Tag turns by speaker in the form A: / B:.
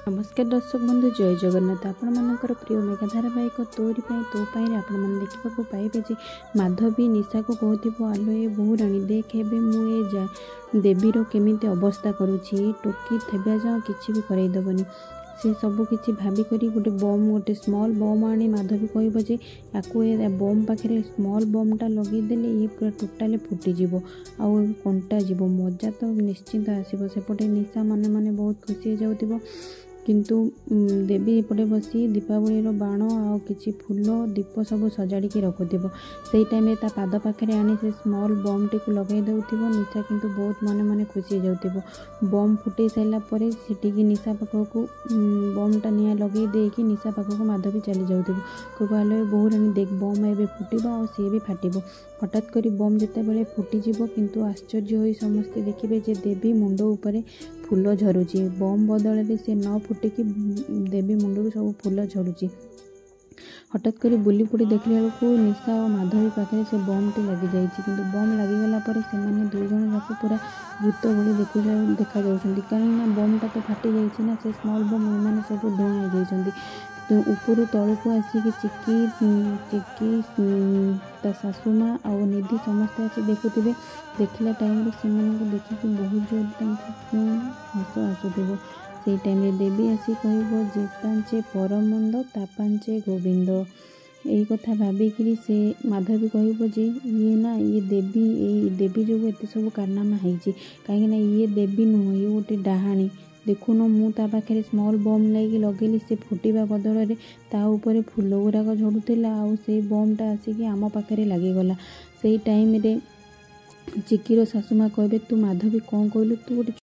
A: नमस्कार दर्शक बंधु जय जगन्नाथ आपण मानकर प्रिय मेगा धारावाहिक तोरी तो आपण मैंने देखा पाइबे जे माधवी निशा को कहथिबो आलो ए बहु राणी देख एबे मु ए देवीर केमिति अवस्था करूची टोकी थेबा जा किछि भी करई दबनी से सब किछि भाबी करी गोटे स्मॉल बम आनी माधवी कहबो जे याकू ए बम पाखे स्मॉल बमटा लगे देले ये पूरा टोटाली फुटी जीवो आ कंटा जीवो मजा तो निश्चिंत आसीबो सेपटे निशा मन माने बहुत खुशी हो जाउतिबो किंतु देवी एपटे बसी दीपावली बाण आ किछि फूल दीप सब सजाड़ी के रखुथिबो सेई टाइम ता पाद पाखरे आनी से स्मॉल बम टी को लगे दउथिबो निशा किंतु बहुत मन मन खुशी हो जाउथिबो बम फुटे साइला परे सेठी की निशा पाखको बम टा निया लगे देकी निशा पाखको माधवी चली जाउथिबो को कहले बहु रानी देख बम एबे फुटिबो आ से भी फाटिबो हठात करी बम जिते बेले फुटी जीवो किंतु आश्चर्य होई समस्ते देखिबे जे देवी मुंड उपरे फूल झरुची बम बदल से न फुटिकी देवी मुंडू सब फूल झरुची हठात करी बुली पुड़ी देखला बेलू निशा और माधवी पाखे से बम टी लगी जाइए किंतु बम लगिगला से दुई जन जाक पूरा भूत भली देखा जाउछंती कारण बम टा तो फाटी जाइए ना से स्मॉल बम एमाने सब धुआं हो जाइछंती तो ऊपर तलू आसिक चिकी ता सासुमा आ निधि समस्ते आसी देखुवे देखला टाइम से देखिए बहुत जोर हस आसुव से टाइम देवी आसी कह जे पांचे परमंद ता पांचे गोविंद यही कथा भाविकी से माधवी कह जे ये ना ये देवी जो एत सब कारनामा होती कहीं ये देवी नुह ये गोटे डाहाणी देखुन मु ता पाखे स्मॉल बम लगे से फुटिबा बदल में ता ऊपर फूल गुराक झड़ूला आ से बमटा आसिक आम पाखे लगिगला से टाइम रे चिकीर सासुमा कहबे तू माधवी कौन कहलु तू गोटे